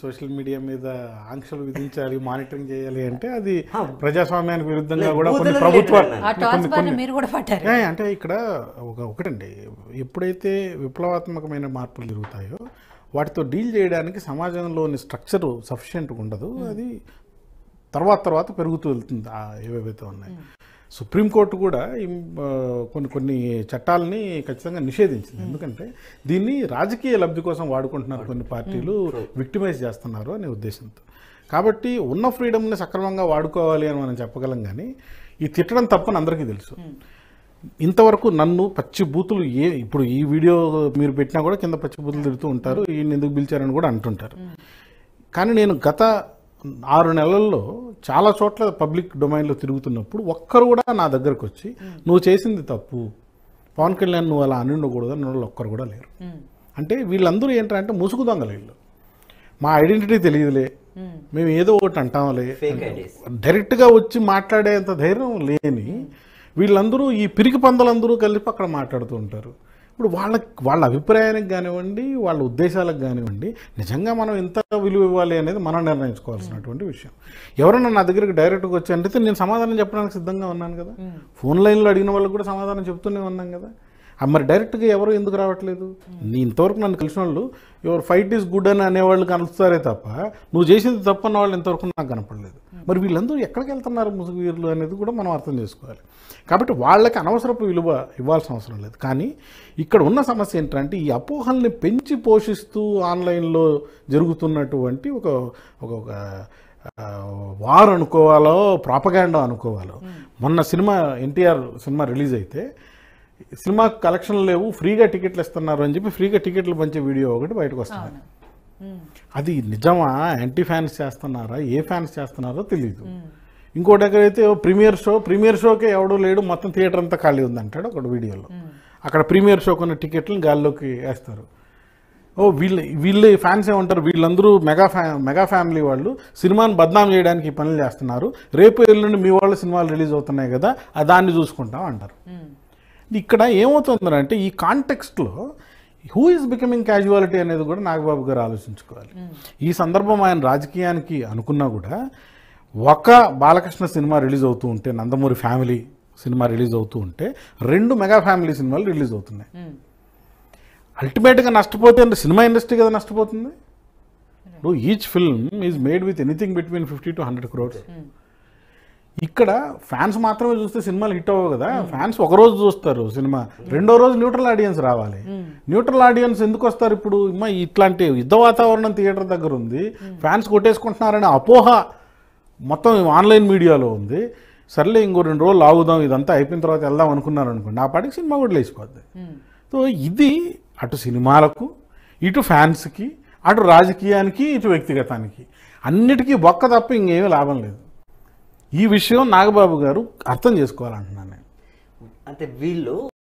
Social media మీద ఆంక్షలు విధించాలి, మానిటరింగ్ చేయాలి అంటే అది ప్రజాస్వామ్యానికి విరుద్ధంగా కూడా కొన్ని ప్రభుత్వాలు మీరు కూడా పట్టారు. అంటే ఇక్కడ ఒకటండి, ఎప్పుడైతే విప్లవాత్మకమైన మార్పులు జరుగుతాయో వాటితో డీల్ చేయడానికి సమాజంలోని స్ట్రక్చర్ సఫిషియెంట్గా ఉండదు. అది తర్వాత పెరుగుతూ వెళ్తుంది ఏవేవైతే ఉన్నాయి. సుప్రీంకోర్టు కూడా కొన్ని చట్టాలని ఖచ్చితంగా నిషేధించింది. ఎందుకంటే దీన్ని రాజకీయ లబ్ధి కోసం వాడుకుంటున్నారు కొన్ని పార్టీలు, విక్టిమైజ్ చేస్తున్నారు అనే ఉద్దేశంతో. కాబట్టి ఉన్న ఫ్రీడమ్ని సక్రమంగా వాడుకోవాలి అని మనం చెప్పగలం. కానీ ఈ తిట్టడం తప్పని అందరికీ తెలుసు. ఇంతవరకు నన్ను పచ్చి బూతులు ఇప్పుడు ఈ వీడియో మీరు పెట్టినా కూడా కింద పచ్చి బూతులు తిడుతూ ఉంటారు, ఈయన ఎందుకు పిలిచారని కూడా అంటుంటారు. కానీ నేను గత 6 నెలల్లో చాలా చోట్ల పబ్లిక్ డొమైన్లో తిరుగుతున్నప్పుడు ఒక్కరు కూడా నా దగ్గరకు వచ్చి నువ్వు చేసింది తప్పు, పవన్ కళ్యాణ్ నువ్వు అలా అని ఉండకూడదు అని వాళ్ళు ఒక్కరు కూడా లేరు. అంటే వీళ్ళందరూ ఏంటంటే ముసుగు దొంగలు వీళ్ళు. మా ఐడెంటిటీ తెలియదులే, మేము ఏదో ఒకటి అంటాంలే, డైరెక్ట్గా వచ్చి మాట్లాడేంత ధైర్యం లేని వీళ్ళందరూ ఈ పిరికి పందలందరూ కలిపి అక్కడ మాట్లాడుతూ ఉంటారు. ఇప్పుడు వాళ్ళ అభిప్రాయానికి కానివ్వండి, వాళ్ళ ఉద్దేశాలకు కానివ్వండి, నిజంగా మనం ఎంత విలువ ఇవ్వాలి అనేది మనం నిర్ణయించుకోవాల్సినటువంటి విషయం. ఎవరైనా నా దగ్గరికి డైరెక్ట్గా వచ్చి అంటే నేను సమాధానం చెప్పడానికి సిద్ధంగా ఉన్నాను కదా. ఫోన్ లైన్లో అడిగిన వాళ్ళకి కూడా సమాధానం చెప్తూనే ఉన్నాం కదా. మరి డైరెక్ట్గా ఎవరు ఎందుకు రావట్లేదు? ఇంతవరకు నన్ను కలిసిన వాళ్ళు యువర్ ఫైట్ ఈజ్ గుడ్ అని అనేవాళ్ళు కలుస్తారే తప్ప నువ్వు చేసింది తప్పు అన్న వాళ్ళు ఇంతవరకు నాకు కనపడలేదు. మరి వీళ్ళందరూ ఎక్కడికి వెళ్తున్నారు ముసుగు వీరులు అనేది కూడా మనం అర్థం చేసుకోవాలి. కాబట్టి వాళ్ళకి అనవసరపు విలువ ఇవ్వాల్సిన అవసరం లేదు. కానీ ఇక్కడ ఉన్న సమస్య ఏంటంటే ఈ అపోహల్ని పెంచి పోషిస్తూ ఆన్లైన్లో జరుగుతున్నటువంటి ఒక వార్ అనుకోవాలో, ప్రాపగాండా అనుకోవాలో. మొన్న ఎన్టీఆర్ సినిమా రిలీజ్ అయితే సినిమా కలెక్షన్లు లేవు, ఫ్రీగా టికెట్లు ఇస్తున్నారు అని చెప్పి ఫ్రీగా టికెట్లు పంచే వీడియో ఒకటి బయటకు వస్తుంది. అది నిజమా, యాంటీ ఫ్యాన్స్ చేస్తున్నారా, ఏ ఫ్యాన్స్ చేస్తున్నారో తెలియదు. ఇంకోటి ఎక్కడైతే ప్రీమియర్ షోకే ఎవడో లేడు, మొత్తం థియేటర్ అంతా ఖాళీ ఉంది అంటాడు ఒక వీడియోలో. అక్కడ ప్రీమియర్ షోకి ఉన్న టికెట్లను గాల్లోకి వేస్తారు. వీళ్ళు ఫ్యాన్స్ ఏమంటారు, వీళ్ళందరూ మెగా ఫ్యామిలీ వాళ్ళు సినిమాని బద్నాం చేయడానికి ఈ పనులు చేస్తున్నారు, రేపు ఎల్లుండి మీ వాళ్ళు సినిమాలు రిలీజ్ అవుతున్నాయి కదా దాన్ని చూసుకుంటాం అంటారు. ఇక్కడ ఏమవుతుందంటే ఈ కాంటెక్స్ట్లో హూ ఈజ్ బికమింగ్ క్యాజువాలిటీ అనేది కూడా నాగబాబు గారు ఆలోచించుకోవాలి. ఈ సందర్భం ఆయన రాజకీయానికి అనుకున్నా కూడా ఒక బాలకృష్ణ సినిమా రిలీజ్ అవుతూ ఉంటే, నందమూరి ఫ్యామిలీ సినిమా రిలీజ్ అవుతూ ఉంటే 2 మెగా ఫ్యామిలీ సినిమాలు రిలీజ్ అవుతున్నాయి. అల్టిమేట్గా నష్టపోతే సినిమా ఇండస్ట్రీ కదా నష్టపోతుంది. Each film is made with anything between 50 to 100 crores. ఇక్కడ ఫ్యాన్స్ మాత్రమే చూస్తే సినిమాలు హిట్ అవ్వవు కదా. ఫ్యాన్స్ ఒకరోజు చూస్తారు సినిమా, రెండో రోజు న్యూట్రల్ ఆడియన్స్ రావాలి. న్యూట్రల్ ఆడియన్స్ ఎందుకు వస్తారు? ఇప్పుడు ఇట్లాంటి యుద్ధ వాతావరణం థియేటర్ దగ్గర ఉంది, ఫ్యాన్స్ కొట్టేసుకుంటున్నారనే అపోహ మొత్తం ఆన్లైన్ మీడియాలో ఉంది. సర్లే ఇంకో 2 రోజులు ఆగుదాం, ఇదంతా అయిపోయిన తర్వాత వెళ్దాం అనుకున్నారు అనుకోండి, ఆ పాటికి సినిమా కూడా లేచిపోద్ది. సో ఇది అటు సినిమాలకు, ఇటు ఫ్యాన్స్కి, అటు రాజకీయానికి, ఇటు వ్యక్తిగతానికి అన్నిటికీ బొక్క తప్ప ఇంకేమీ లాభం లేదు. ఈ విషయం నాగబాబు గారు అర్థం చేసుకోవాలంటున్నాను నేను. అంటే వీళ్ళు